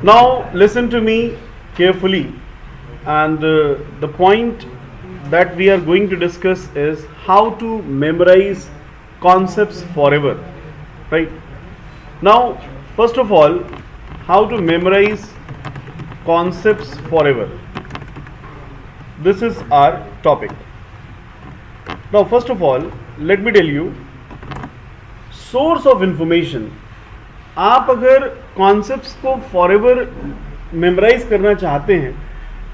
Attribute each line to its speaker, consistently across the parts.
Speaker 1: Now listen to me carefully, and the point that we are going to discuss is how to memorize concepts forever. Right? Now, first of all, how to memorize concepts forever. This is our topic. Now, first of all, let me tell you, source of information. आप अगर concepts को forever memorise करना चाहते हैं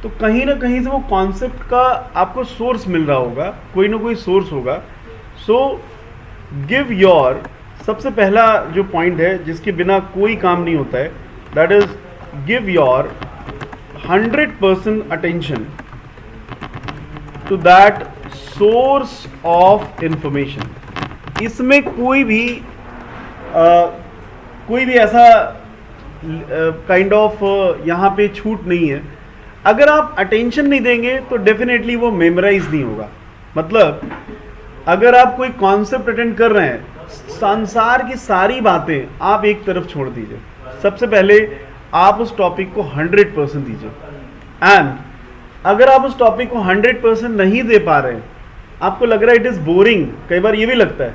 Speaker 1: तो कहीं ना कहीं से वो कॉन्सेप्ट का आपको सोर्स मिल रहा होगा, कोई ना कोई सोर्स होगा. सो गिव योर, सबसे पहला जो पॉइंट है जिसके बिना कोई काम नहीं होता है, that is give your 100% attention to that source of information. इसमें कोई भी ऐसा काइंड ऑफ यहाँ पे छूट नहीं है. अगर आप अटेंशन नहीं देंगे तो डेफिनेटली वो मेमोराइज नहीं होगा. मतलब अगर आप कोई कॉन्सेप्ट अटेंड कर रहे हैं, संसार की सारी बातें आप एक तरफ छोड़ दीजिए. सबसे पहले आप उस टॉपिक को 100% दीजिए. एंड अगर आप उस टॉपिक को 100% नहीं दे पा रहे हैं, आपको लग रहा है इट इज़ बोरिंग, कई बार ये भी लगता है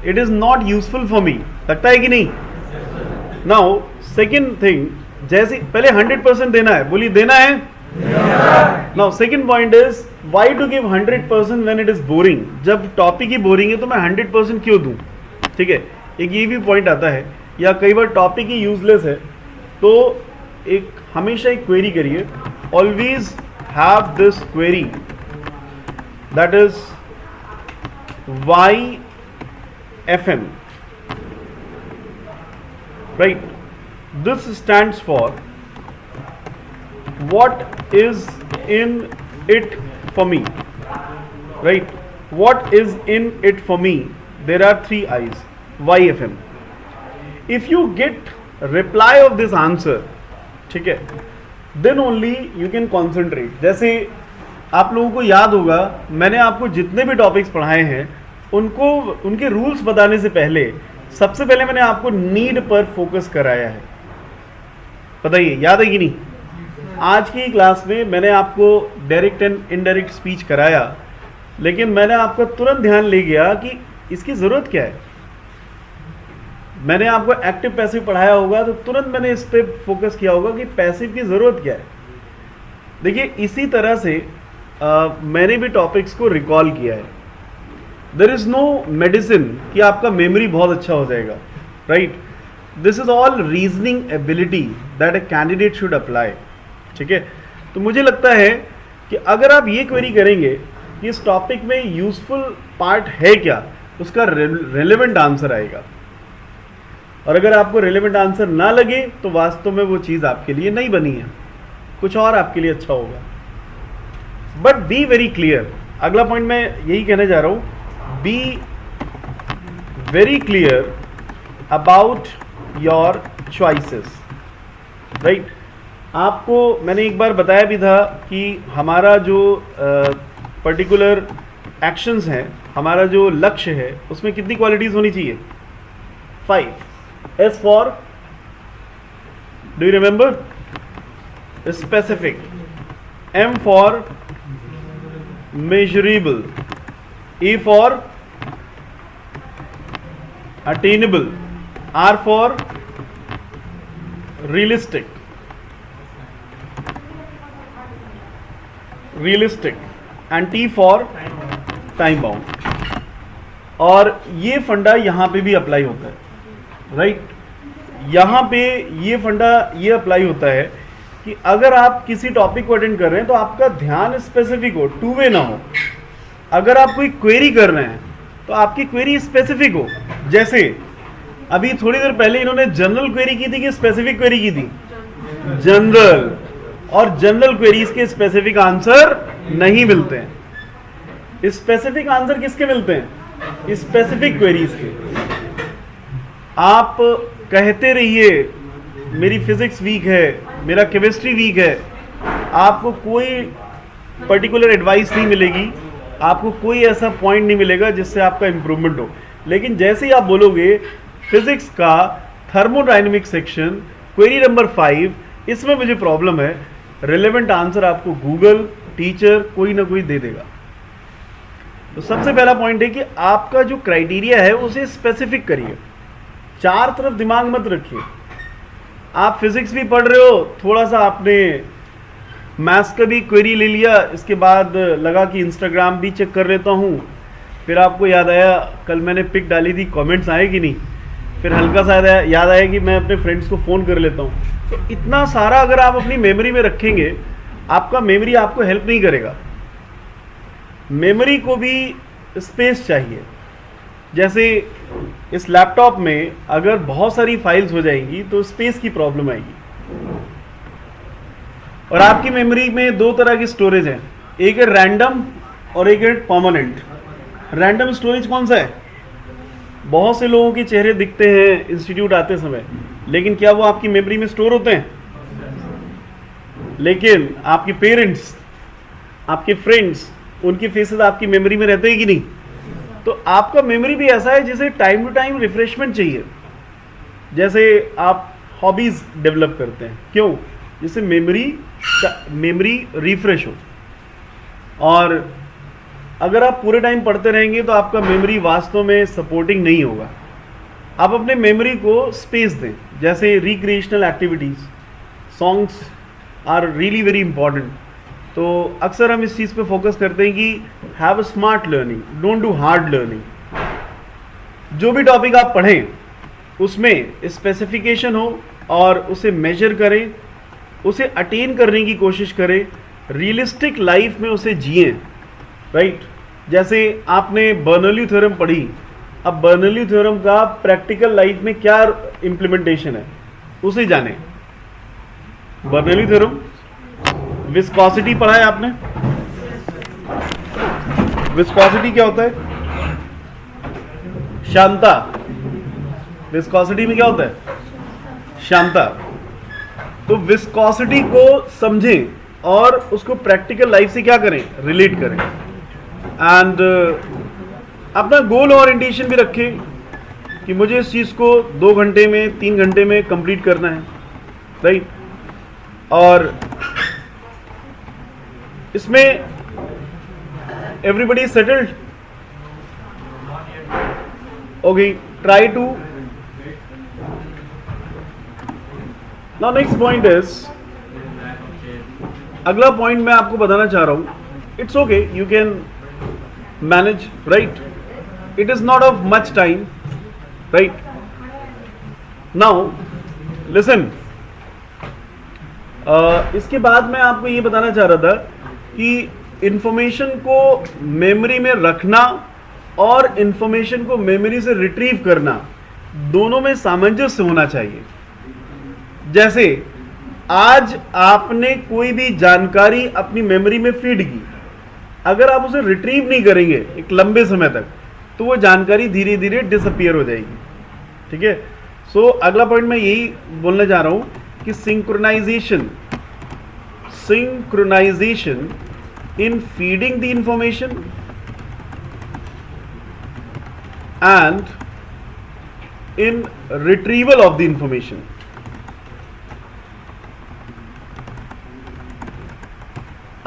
Speaker 1: it is not useful for me, लगता है कि नहीं. नाउ सेकेंड थिंग, जैसे पहले 100% देना है, बोलिए देना है. Now second point is why to give 100% when it is boring. जब टॉपिक ही बोरिंग है तो मैं 100% क्यों दूं. ठीक है, एक ये भी पॉइंट आता है. या कई बार टॉपिक ही यूजलेस है तो एक हमेशा एक क्वेरी करिए. Always have this query, that is why FM, right? This stands for what is in it for me, right? What is in it for me? There are 3 I's. Why FM? If you get reply of this answer, ठीक है, then only you can concentrate. जैसे आप लोगों को याद होगा, मैंने आपको जितने भी टॉपिक्स पढ़ाए हैं उनको उनके रूल्स बताने से पहले सबसे पहले मैंने आपको नीड पर फोकस कराया है. बताइए याद है कि नहीं. आज की क्लास में मैंने आपको डायरेक्ट एंड इनडायरेक्ट स्पीच कराया, लेकिन मैंने आपका तुरंत ध्यान ले गया कि इसकी ज़रूरत क्या है. मैंने आपको एक्टिव पैसिव पढ़ाया होगा तो तुरंत मैंने इस पर फोकस किया होगा कि पैसिव की ज़रूरत क्या है. देखिए इसी तरह से मैंने भी टॉपिक्स को रिकॉल किया है. देर इज़ नो मेडिसिन कि आपका मेमोरी बहुत अच्छा हो जाएगा, right. This is all reasoning ability that a candidate should apply. ठीक है, तो मुझे लगता है कि अगर आप ये क्वेरी करेंगे कि इस टॉपिक में यूजफुल पार्ट है क्या, उसका रेलेवेंट आंसर आएगा. और अगर आपको रेलेवेंट आंसर ना लगे तो वास्तव में वो चीज़ आपके लिए नहीं बनी है, कुछ और आपके लिए अच्छा होगा. But be very clear. अगला पॉइंट मैं यही कहने जा रहा हूँ, be very clear about your choices, right? आपको मैंने एक बार बताया भी था कि हमारा जो पर्टिकुलर एक्शंस हैं, हमारा जो लक्ष्य है, उसमें कितनी क्वालिटीज होनी चाहिए. 5. S for, do you remember? Specific. M for measurable. A for attainable. R for realistic. And T for time bound. और ये फंडा यहाँ पे भी अप्लाई होता है, राइट. यहाँ पे ये फंडा ये अप्लाई होता है कि अगर आप किसी टॉपिक को अटेंड कर रहे हैं तो आपका ध्यान स्पेसिफिक हो, टू वे ना हो. अगर आप कोई क्वेरी कर रहे हैं तो आपकी क्वेरी स्पेसिफिक हो. जैसे अभी थोड़ी देर पहले इन्होंने जनरल क्वेरी की थी कि स्पेसिफिक क्वेरी की थी. जनरल. और जनरल क्वेरीज के स्पेसिफिक आंसर नहीं मिलते हैं. स्पेसिफिक आंसर किसके मिलते हैं? स्पेसिफिक क्वेरीज के. आप कहते रहिए मेरी फिजिक्स वीक है, मेरा केमिस्ट्री वीक है, आपको कोई पर्टिकुलर एडवाइस नहीं मिलेगी, आपको कोई ऐसा पॉइंट नहीं मिलेगा जिससे आपका इंप्रूवमेंट हो. लेकिन जैसे ही आप बोलोगे फिजिक्स का थर्मोडायनेमिक सेक्शन क्वेरी नंबर 5 इसमें मुझे प्रॉब्लम है। रिलेवेंट आंसर आपको गूगल, टीचर कोई ना कोई दे देगा। तो सबसे पहला पॉइंट है कि आपका जो क्राइटेरिया है उसे स्पेसिफिक करिए, चार तरफ दिमाग मत रखिए। आप फिजिक्स भी पढ़ रहे हो, थोड़ा सा आपने मैथ्स का भी क्वेरी ले लिया, इसके बाद लगा कि इंस्टाग्राम भी चेक कर लेता हूँ, फिर आपको याद आया कल मैंने पिक डाली थी, कमेंट्स आए कि नहीं, फिर हल्का सा याद आया कि मैं अपने फ्रेंड्स को फ़ोन कर लेता हूँ। तो इतना सारा अगर आप अपनी मेमोरी में रखेंगे, आपका मेमोरी आपको हेल्प नहीं करेगा। मेमोरी को भी स्पेस चाहिए। जैसे इस लैपटॉप में अगर बहुत सारी फाइल्स हो जाएंगी तो स्पेस की प्रॉब्लम आएगी। और आपकी मेमोरी में दो तरह की स्टोरेज है, एक है रैंडम और एक है परमानेंट। रैंडम स्टोरेज कौन सा है? बहुत से लोगों के चेहरे दिखते हैं इंस्टीट्यूट आते समय, लेकिन क्या वो आपकी मेमोरी में स्टोर होते हैं? लेकिन आपके पेरेंट्स, आपके फ्रेंड्स, उनके फेसेस आपकी मेमोरी में रहते हैं कि नहीं? तो आपका मेमोरी भी ऐसा है जिसे टाइम टू टाइम रिफ्रेशमेंट चाहिए। जैसे आप हॉबीज डेवलप करते हैं, क्यों? जिससे मेमोरी रिफ्रेश हो। और अगर आप पूरे टाइम पढ़ते रहेंगे तो आपका मेमोरी वास्तव में सपोर्टिंग नहीं होगा। आप अपने मेमोरी को स्पेस दें। जैसे recreational activities, songs are really very important. तो अक्सर हम इस चीज़ पे फोकस करते हैं कि have a smart learning, don't do hard learning. जो भी टॉपिक आप पढ़ें उसमें स्पेसिफिकेशन हो और उसे मेजर करें, उसे अटेन करने की कोशिश करें, रियलिस्टिक लाइफ में उसे जिएं, राइट? जैसे आपने बर्नौली थ्योरम पढ़ी, अब बर्नौली थ्योरम का प्रैक्टिकल लाइफ में क्या इम्प्लीमेंटेशन है उसे जाने। बर्नौली थ्योरम, विस्कोसिटी पढ़ा है आपने? विस्कोसिटी क्या होता है? श्यानता। विस्कोसिटी में क्या होता है? श्यानता। तो विस्कोसिटी को समझें और उसको प्रैक्टिकल लाइफ से क्या करें? रिलेट करें। एंड अपना गोल ओरिएंटेशन भी रखें कि मुझे इस चीज़ को 2 घंटे में, 3 घंटे में कंप्लीट करना है, राइट? और इसमें everybody settled? Okay, try to. Now next point is, अगला पॉइंट मैं आपको बताना चाह रहा हूं, it's okay, you can manage, right? It is not of much time, right? Now listen, इसके बाद मैं आपको ये बताना चाह रहा था कि इंफॉर्मेशन को मेमोरी में रखना और इंफॉर्मेशन को मेमोरी से रिट्रीव करना, दोनों में सामंजस्य होना चाहिए। जैसे आज आपने कोई भी जानकारी अपनी मेमोरी में फीड की, अगर आप उसे रिट्रीव नहीं करेंगे एक लंबे समय तक, तो वो जानकारी धीरे धीरे डिसअपियर हो जाएगी, ठीक है? सो अगला पॉइंट मैं यही बोलना चाह रहा हूं कि synchronisation in feeding the information and in retrieval of the information.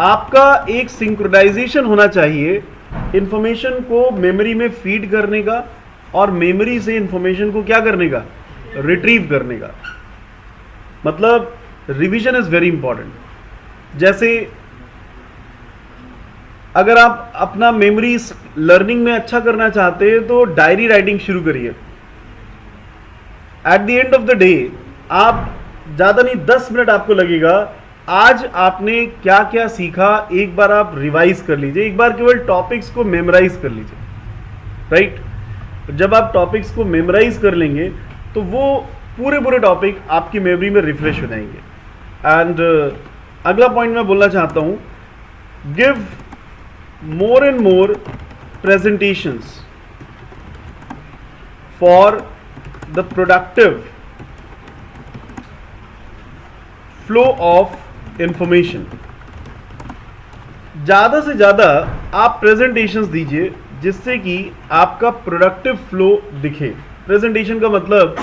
Speaker 1: आपका एक सिंक्रोनाइजेशन होना चाहिए इंफॉर्मेशन को मेमोरी में फीड करने का और मेमोरी से इंफॉर्मेशन को क्या करने का? रिट्रीव करने का। मतलब रिवीजन इज वेरी इंपॉर्टेंट। जैसे अगर आप अपना मेमोरी लर्निंग में अच्छा करना चाहते हैं तो डायरी राइटिंग शुरू करिए। At the end of the day आप ज़्यादा नहीं 10 मिनट आपको लगेगा, आज आपने क्या क्या सीखा एक बार आप रिवाइज कर लीजिए, एक बार केवल टॉपिक्स को मेमोराइज कर लीजिए, राइट? जब आप टॉपिक्स को मेमोराइज कर लेंगे तो वो पूरे टॉपिक आपकी मेमोरी में रिफ्रेश हो जाएंगे। एंड अगला पॉइंट मैं बोलना चाहता हूं, give more and more presentations for the productive flow of information। ज़्यादा से ज़्यादा आप प्रेजेंटेशंस दीजिए जिससे कि आपका प्रोडक्टिव फ्लो दिखे। प्रेजेंटेशन का मतलब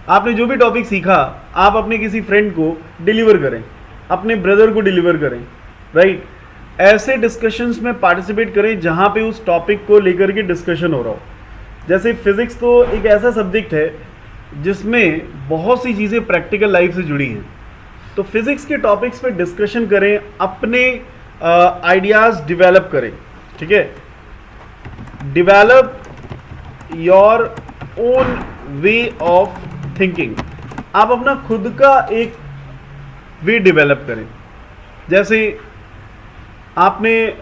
Speaker 1: आपने जो भी टॉपिक सीखा आप अपने किसी फ्रेंड को डिलीवर करें, अपने ब्रदर को डिलीवर करें, राइट। ऐसे डिस्कशंस में पार्टिसिपेट करें जहां पे उस टॉपिक को लेकर के डिस्कशन हो रहा हो। जैसे फिजिक्स तो एक ऐसा सब्जेक्ट है जिसमें बहुत सी चीज़ें प्रैक्टिकल लाइफ से जुड़ी हैं, तो फिजिक्स के टॉपिक्स पे डिस्कशन करें, अपने आइडियाज़ डेवलप करें, ठीक है। Develop your own way of thinking, आप अपना खुद का एक वे डेवलप करें। जैसे आपने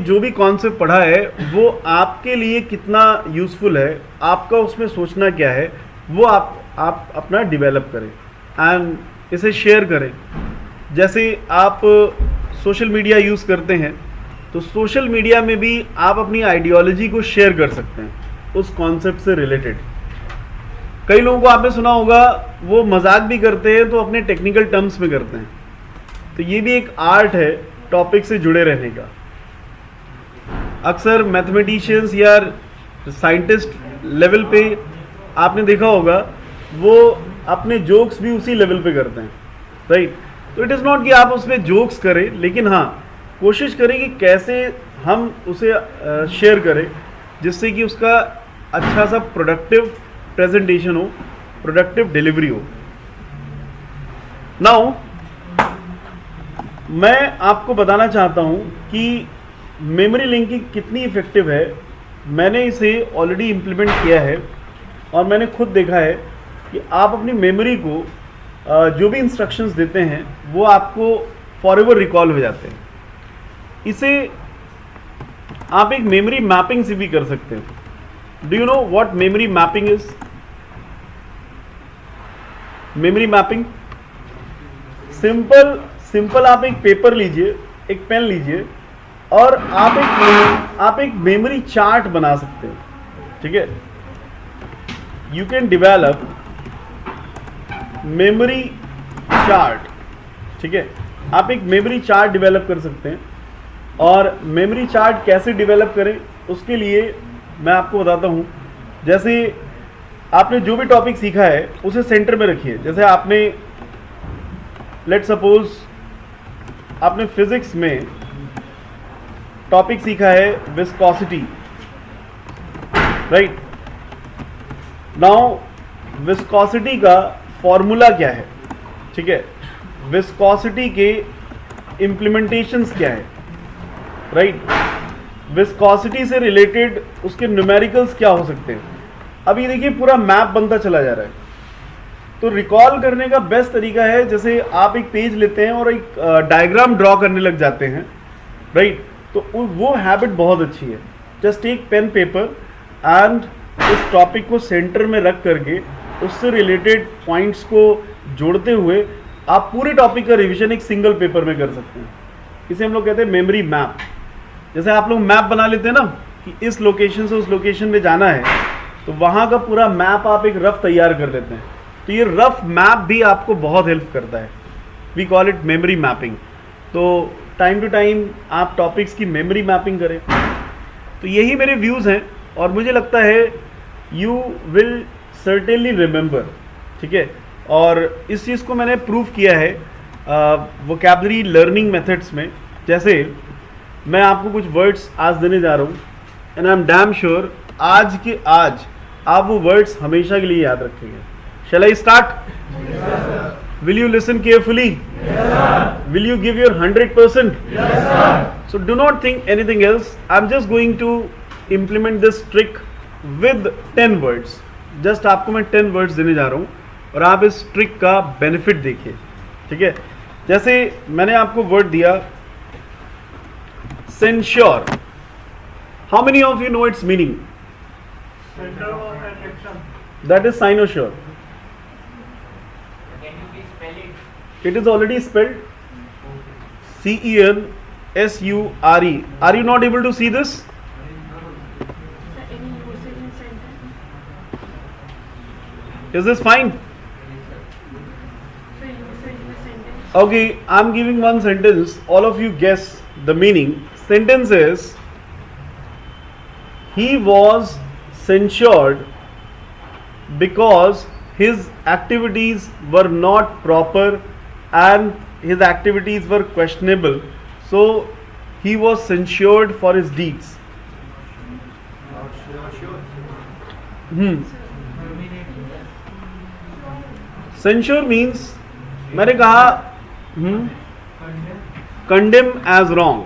Speaker 1: जो भी कॉन्सेप्ट पढ़ा है वो आपके लिए कितना यूज़फुल है, आपका उसमें सोचना क्या है, वो आप अपना डेवलप करें एंड इसे शेयर करें। जैसे आप सोशल मीडिया यूज़ करते हैं तो सोशल मीडिया में भी आप अपनी आइडियोलॉजी को शेयर कर सकते हैं उस कॉन्सेप्ट से रिलेटेड। कई लोगों को आपने सुना होगा वो मजाक भी करते हैं तो अपने टेक्निकल टर्म्स में करते हैं, तो ये भी एक आर्ट है टॉपिक से जुड़े रहने का। अक्सर मैथमेटिशियंस या साइंटिस्ट लेवल पे आपने देखा होगा वो अपने जोक्स भी उसी लेवल पे करते हैं, राइट। तो इट इज़ नॉट कि आप उसमें जोक्स करें, लेकिन हाँ कोशिश करें कि कैसे हम उसे शेयर करें जिससे कि उसका अच्छा सा प्रोडक्टिव प्रेजेंटेशन हो, प्रोडक्टिव डिलीवरी हो। नाउ मैं आपको बताना चाहता हूं कि मेमोरी लिंकिंग कितनी इफेक्टिव है। मैंने इसे ऑलरेडी इम्प्लीमेंट किया है और मैंने खुद देखा है कि आप अपनी मेमोरी को जो भी इंस्ट्रक्शंस देते हैं वो आपको फॉरएवर रिकॉल हो जाते हैं। इसे आप एक मेमोरी मैपिंग से भी कर सकते हैं। Do you know what memory mapping is? Memory mapping simple आप एक पेपर लीजिए, एक पेन लीजिए और आप एक मेमोरी चार्ट बना सकते हैं, ठीक है। You can develop memory chart, ठीक है। आप एक मेमोरी चार्ट डेवलप कर सकते हैं। और मेमोरी चार्ट कैसे डेवलप करें उसके लिए मैं आपको बताता हूं। जैसे आपने जो भी टॉपिक सीखा है उसे सेंटर में रखिए। जैसे आपने लेट सपोज आपने फिजिक्स में टॉपिक सीखा है विस्कोसिटी, राइट। नाउ विस्कोसिटी का फॉर्मूला क्या है, ठीक है। विस्कोसिटी के इम्प्लीमेंटेशंस क्या है, राइट। विस्कोसिटी से रिलेटेड उसके न्यूमेरिकल्स क्या हो सकते हैं। अब ये देखिए पूरा मैप बनता चला जा रहा है। तो रिकॉल करने का बेस्ट तरीका है जैसे आप एक पेज लेते हैं और एक डायग्राम ड्रॉ करने लग जाते हैं, राइट। तो वो हैबिट बहुत अच्छी है। Just take pen paper and उस टॉपिक को सेंटर में रख करके उससे रिलेटेड पॉइंट्स को जोड़ते हुए आप पूरे टॉपिक का रिवीजन एक सिंगल पेपर में कर सकते हैं। इसे हम लोग कहते हैं मेमोरी मैप। जैसे आप लोग मैप बना लेते हैं ना कि इस लोकेशन से उस लोकेशन में जाना है, तो वहाँ का पूरा मैप आप एक रफ तैयार कर लेते हैं। तो ये रफ मैप भी आपको बहुत हेल्प करता है। We call it memory mapping. तो टाइम टू टाइम आप टॉपिक्स की मेमोरी मैपिंग करें। तो यही मेरे व्यूज़ हैं और मुझे लगता है यू विल सर्टेनली रिमेंबर, ठीक है। और इस चीज़ को मैंने प्रूव किया है वोकैबुलरी लर्निंग मेथड्स में। जैसे मैं आपको कुछ वर्ड्स आज देने जा रहा हूँ and I am damn sure आज के आज आप वो वर्ड्स हमेशा के लिए याद रखेंगे। Shall I start? Will you listen carefully?
Speaker 2: Yes, sir.
Speaker 1: Will you give your 100%?
Speaker 2: Yes, sir.
Speaker 1: So do not think anything else. I'm just going to implement this trick with 10 words. Just आपको मैं 10 words देने जा रहा हूँ और आप इस trick का बेनिफिट देखिए, ठीक है। जैसे मैंने आपको वर्ड दिया censure. How many of you know its meaning?
Speaker 2: Center of attraction.
Speaker 1: That is cynosure.
Speaker 2: Can you please spell it?
Speaker 1: It is already spelled CENSURE. Are you not able to see this?
Speaker 3: Any usage in sentence?
Speaker 1: Is this fine?
Speaker 3: So usage in a sentence.
Speaker 1: Okay, I'm giving one sentence. All of you guess the meaning. Sentence is, he was censured because his activities were not proper and his activities were questionable, so he was censured for his deeds. Censure means, मैंने कहा condemn as wrong,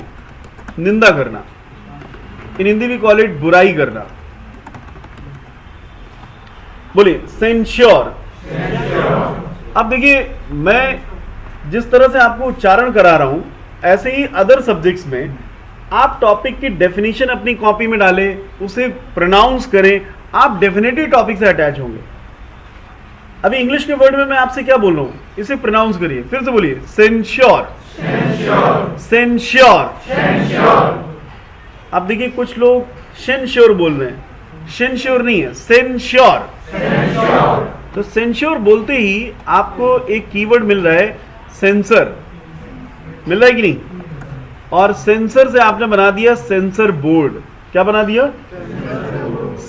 Speaker 1: निंदा करना. इन Hindi we call it बुराई करना. बोलिए censure. अब देखिए, मैं जिस तरह से आपको उच्चारण करा रहा हूं, ऐसे ही अदर सब्जेक्ट्स में आप टॉपिक की डेफिनेशन अपनी कॉपी में डालें, उसे प्रोनाउंस करें, आप डेफिनेटली टॉपिक से अटैच होंगे. अभी इंग्लिश के वर्ड में मैं आपसे क्या बोल रहा हूं, इसे प्रोनाउंस करिए. फिर से बोलिए सेंश्योर. सेंश्योर. अब देखिए, कुछ लोग शेंश्योर बोल रहे हैं. शेंश्योर नहीं है, सेंश्योर. तो सेंश्योर बोलते ही आपको एक कीवर्ड मिल रहा है, सेंसर. मिल रहा है कि नहीं? और सेंसर से आपने बना दिया सेंसर बोर्ड. क्या बना दिया?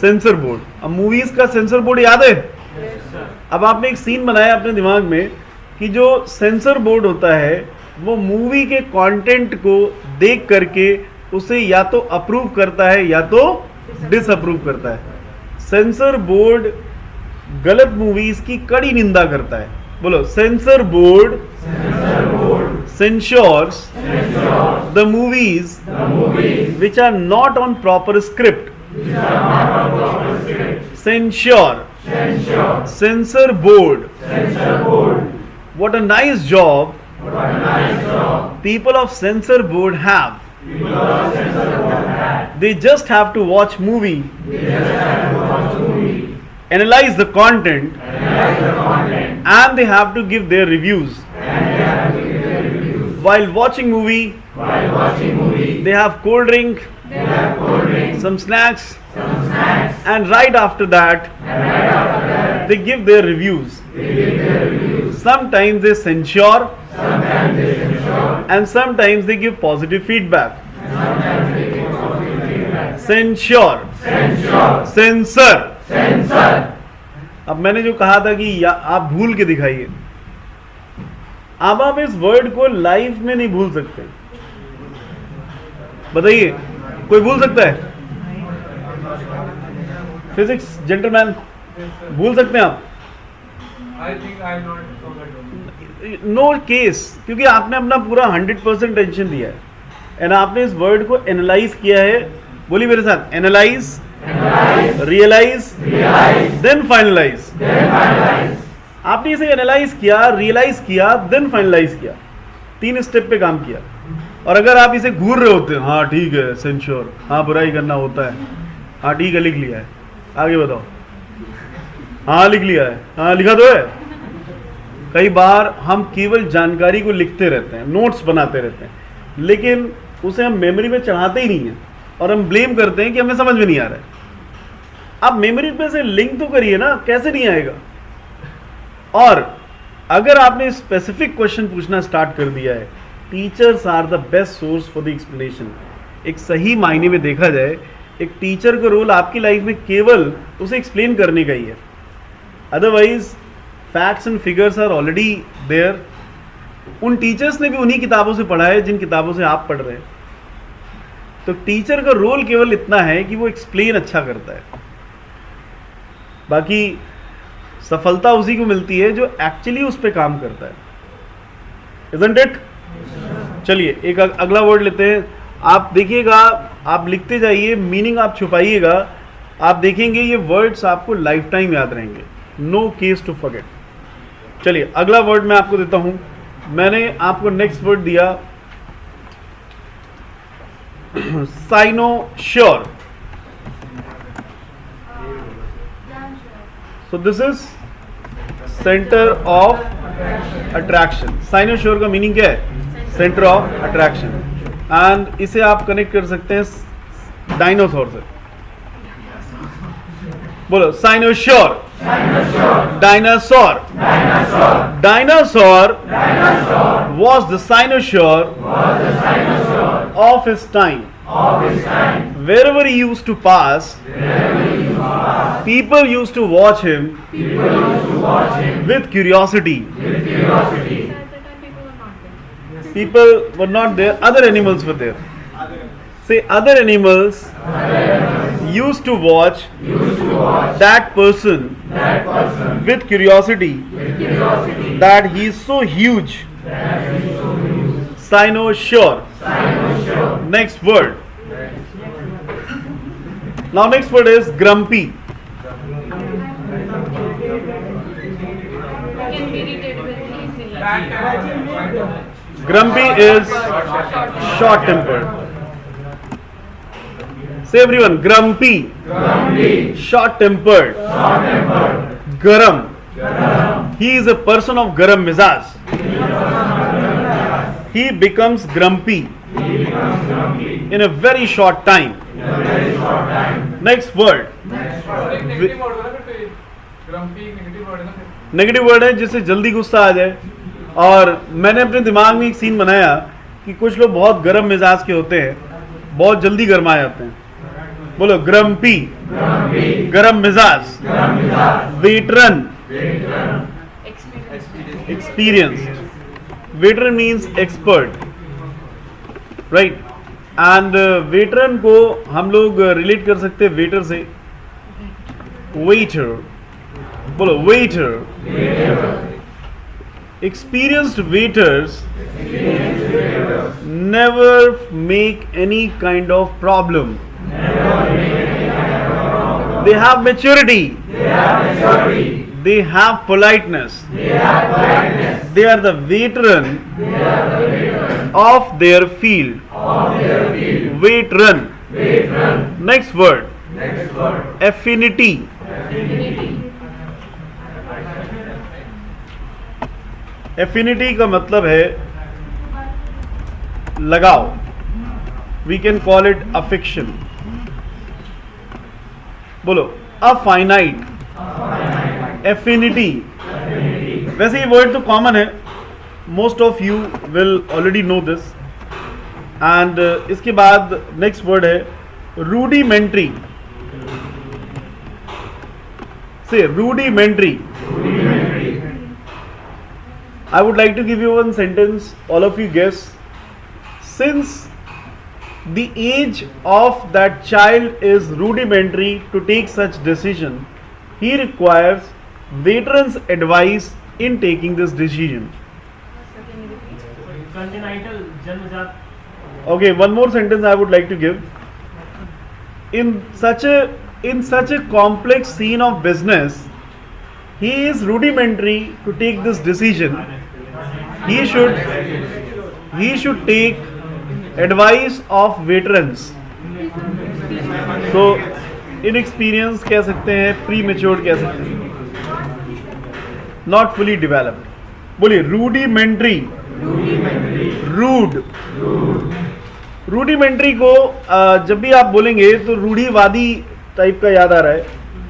Speaker 1: Sensor board. अब मूवीज का सेंसर बोर्ड याद है? अब आपने एक सीन बनाया अपने दिमाग में कि जो सेंसर बोर्ड होता है वो मूवी के कंटेंट को देख करके उसे या तो अप्रूव करता है या तो डिसअप्रूव करता है. सेंसर बोर्ड गलत मूवीज की कड़ी निंदा करता है. बोलो, sensor board censures the movies which are not on proper script. Censure. Censor board. What a nice job people of censor board have. They just have to watch movie, analyze the content, and they have to give their reviews. While watching movie, they have cold drink, some snacks, and right after that, they give their reviews. Sometimes they censure, and sometimes they give positive feedback. Censure. Censor. अब मैंने जो कहा था कि आप भूल के दिखाइए. अब आप इस वर्ड को लाइफ में नहीं भूल सकते. बताइए, कोई भूल सकता है? फिजिक्स जेंटलमैन, भूल सकते हैं आप? नो केस, क्योंकि आपने अपना पूरा 100% टेंशन दिया है एंड आपने इस वर्ड को एनालाइज किया है. बोलिए मेरे साथ, एनालाइज, रियलाइज, देन फाइनलाइज. आपने इसे एनालाइज किया, रियलाइज किया, देन फाइनलाइज किया. 3 स्टेप पे काम किया. और अगर आप इसे घूर रहे होते, हाँ ठीक है सेंश्योर, हाँ बुराई करना होता है, हाँ ठीक है लिख लिया है, आगे बताओ, हाँ लिख लिया है, हाँ लिखा तो है. कई बार हम केवल जानकारी को लिखते रहते हैं, नोट्स बनाते रहते हैं, लेकिन उसे हम मेमोरी में चढ़ाते ही नहीं है और हम ब्लेम करते हैं कि हमें समझ में नहीं आ रहा है. आप मेमोरी पे से लिंक तो करिए ना, कैसे नहीं आएगा? और अगर आपने स्पेसिफिक क्वेश्चन पूछना स्टार्ट कर दिया है, teachers are the best source for the explanation. एक सही मायने में देखा जाए, एक टीचर का रोल आपकी लाइफ में केवल उसे एक्सप्लेन करने का ही है. Otherwise facts and figures are already there. उन टीचर्स ने भी उन्हीं किताबों से पढ़ा है जिन किताबों से आप पढ़ रहे हैं. तो टीचर का रोल केवल इतना है कि वो एक्सप्लेन अच्छा करता है. बाकी सफलता उसी को मिलती है जो एक्चुअली उस पर काम करता है. Isn't it? चलिए एक अगला वर्ड लेते हैं. आप देखिएगा, आप लिखते जाइए, मीनिंग आप छुपाइएगा, आप देखेंगे ये वर्ड्स आपको लाइफ टाइम याद रहेंगे. No case to forget. चलिए अगला वर्ड मैं आपको देता हूं. मैंने आपको नेक्स्ट वर्ड दिया साइनोश्योर. So this is center of attraction. साइनोश्योर का मीनिंग क्या है? Centre of attraction. एंड इसे आप कनेक्ट कर सकते हैं डायनासोर से. बोलो cynosure. Dinosaur. Dinosaur was the cynosure of his time. Wherever he used to pass, People used to watch him with curiosity.
Speaker 3: So at the time people were not there.
Speaker 1: People were not there, other animals were there. Say, other animals used to watch that person with curiosity, that he is so huge. Cynosure. Next word. Now next word is grumpy.
Speaker 3: Can be irritated easily.
Speaker 1: Grumpy is short tempered. Say everyone, grumpy, short tempered, garam. He is a person of garam mizaj. He becomes grumpy in a very short time. Next word. Negative word है जिससे जल्दी गुस्सा आ जाए. और मैंने अपने दिमाग में एक सीन बनाया कि कुछ लोग बहुत गर्म मिजाज के होते हैं, बहुत जल्दी गर्मा जाते हैं. बोलो, ग्रम्पी, गरम मिजाज, veteran, experienced. Veteran means expert, right. And veteran को हम लोग रिलेट कर सकते हैं वेटर से. वेटर, बोलो waiter. Experienced waiters never make any kind of problem. They have maturity. They have politeness. They are the veteran of their field. Veteran. Next word. Affinity. Affinity का मतलब है लगाव. We can call it affection. बोलो, affinity, affinity. वैसे ये word तो common है, most of you will already know this. And इसके बाद नेक्स्ट वर्ड है rudimentary. Say rudimentary. I would like to give you one sentence, all of you guess. Since the age of that child is rudimentary to take such decision, he requires veteran's advice in taking this decision.
Speaker 2: Congenital, janmajat.
Speaker 1: Okay, one more sentence I would like to give. In such a complex scene of business, he is rudimentary to take this decision. He should take advice of veterans. So inexperienced कह सकते हैं, premature कह सकते हैं, not fully developed. बोलिए rudimentary. rude. rudimentary को जब भी आप बोलेंगे तो रूढ़िवादी टाइप का याद आ रहा है.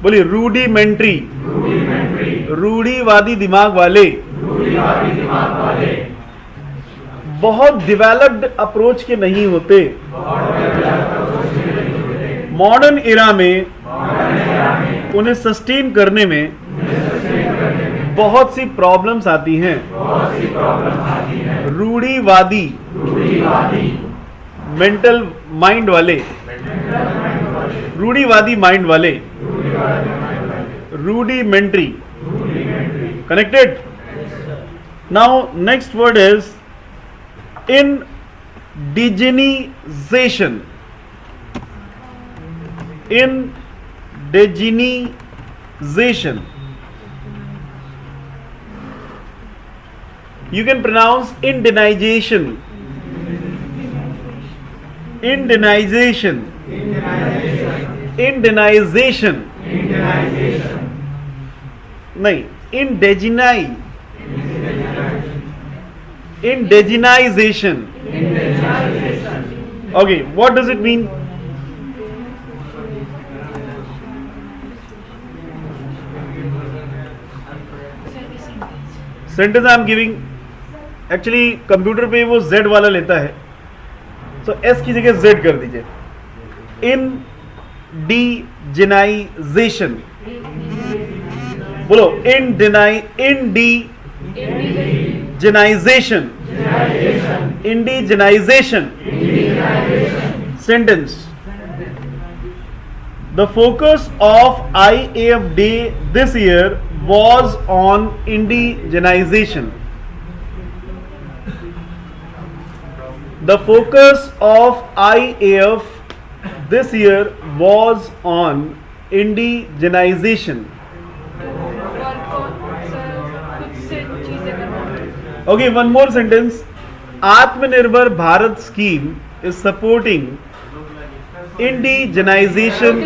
Speaker 1: बोलिए rudimentary. रूढ़िवादी दिमाग वाले. बहुत डिवेलप्ड अप्रोच के नहीं होते. मॉडर्न एरा में उन्हें सस्टेन करने में बहुत सी प्रॉब्लम्स आती हैं. रूढ़िवादी, मेंटल माइंड वाले, रूढ़िवादी माइंड वाले. Rudimentary. Connected? Now next word is indigenization. Indigenization. You can pronounce indigenization. Indigenization. Indigenization. नहीं, indigenization. Okay, what does it mean? Sentence I am giving, actually computer पे वो Z वाला लेता है, so S की जगह Z कर दीजिए. indigenization. बोलो indigenization. Indigenization. Sentence. The focus of IAF Day this year was on indigenization. The focus of IAF this year was on indigenization. Okay, one more sentence. Atmanirbhar Bharat scheme is supporting indigenization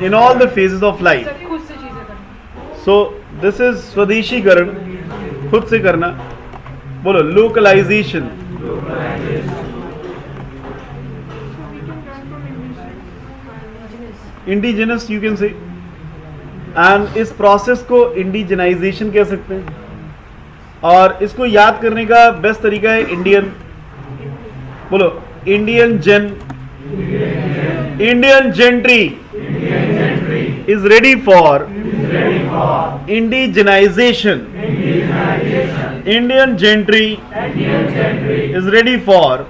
Speaker 1: in all the phases of life.
Speaker 3: खुद से चीजें करना.
Speaker 1: So this is स्वदेशीकरण, खुद से करना. बोलो localization. Indigenous you can say. And इस प्रोसेस को इंडिजनाइजेशन कह सकते हैं. और इसको याद करने का बेस्ट तरीका है इंडियन. बोलो Indian gentry is ready for indigenization. Indian gentry is ready for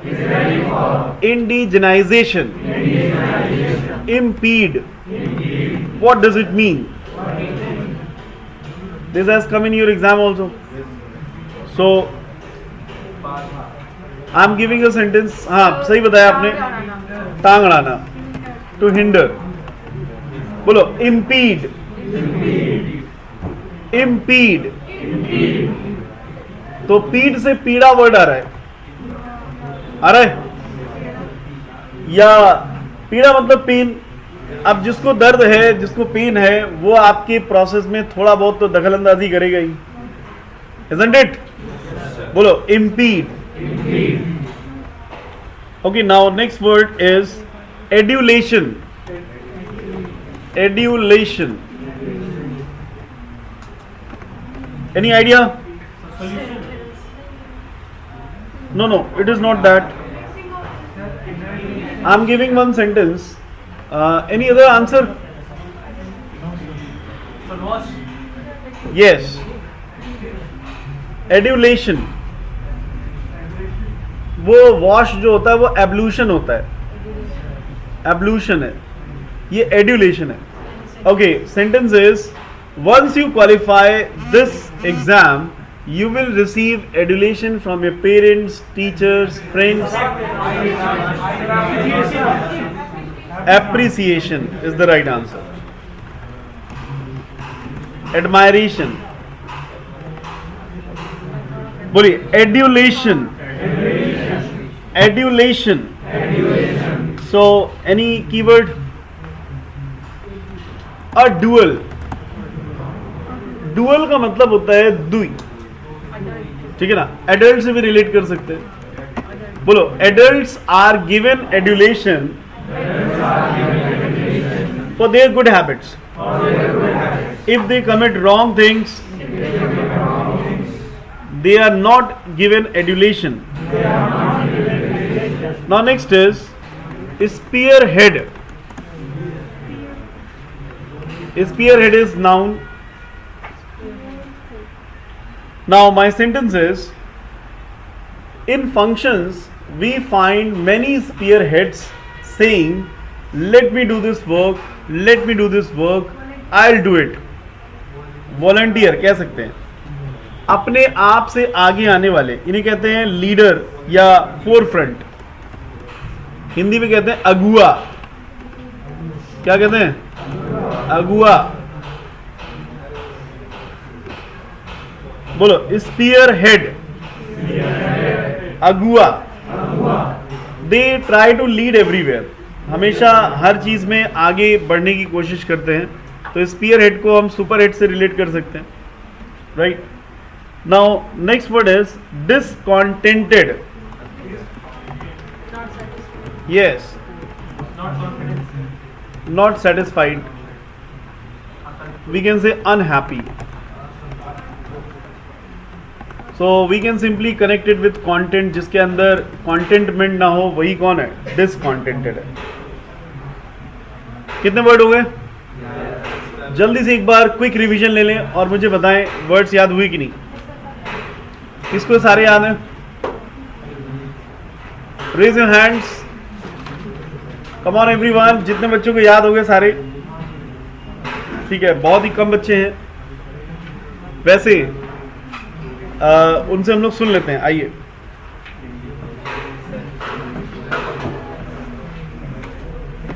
Speaker 1: indigenization. Impede. What does it mean? This has come in your exam also. So I am giving a sentence. हाँ सही बताया आपने. टांग अड़ाना. To hinder. बोलो impede. Impede. तो पीड़ से पीड़ा वर्ड आ रहा है. आ रहा है या पीड़ा मतलब पेन. अब जिसको दर्द है, जिसको पेन है, वो आपके प्रोसेस में थोड़ा बहुत तो दखल अंदाजी करेगा ही. Isn't it? बोलो impede. Okay, now next word is adulation. Adulation. Any idea? No, it is not that. I am giving one sentence. Any other answer?
Speaker 2: So wash.
Speaker 1: Yes. Adulation. वो वॉश जो होता है वो एब्लूशन होता है. एब्लूशन है, ये एड्यूलेशन है. Okay, sentence is once you qualify this exam you will receive adulation from your parents, teachers, friends. Appreciation is the right answer. Admiration. बोलिए adulation. Adulation. So any keyword? A dual. Dual का मतलब होता है दुई. ठीक है ना. Adult से भी रिलेट कर सकते हैं. बोलो adults are given adulation for their good habits. If they commit wrong things they are not given adulation. Now next is spearhead. Spearhead is noun. Now my sentence is, in functions we find many spearheads saying let me do this work, let me do this work, I'll do it. Volunteer कह सकते हैं. अपने आप से आगे आने वाले इन्हें कहते हैं लीडर या फोर फ्रंट. हिंदी में कहते हैं अगुआ. क्या कहते हैं? अगुआ. बोलो स्पीयर हेड. अगुआ. They try to lead everywhere. हमेशा हर चीज में आगे बढ़ने की कोशिश करते हैं. तो स्पीयर हेड को हम सुपर हेड से रिलेट कर सकते हैं. Right. Now next word is discontented. Yes.
Speaker 2: Not confident.
Speaker 1: Not satisfied. We can say unhappy. So we can simply connect it with content. जिसके अंदर contentment ना हो वही कौन है? Discontented है. कितने वर्ड हो गए? जल्दी से एक बार क्विक रिवीजन ले लें और मुझे बताएं वर्ड्स याद हुई कि नहीं। किसको सारे याद हैं? Raise your hands. Come on everyone, जितने बच्चों को याद हो गए सारे, ठीक है, बहुत ही कम बच्चे हैं वैसे। उनसे हम लोग सुन लेते हैं, आइए।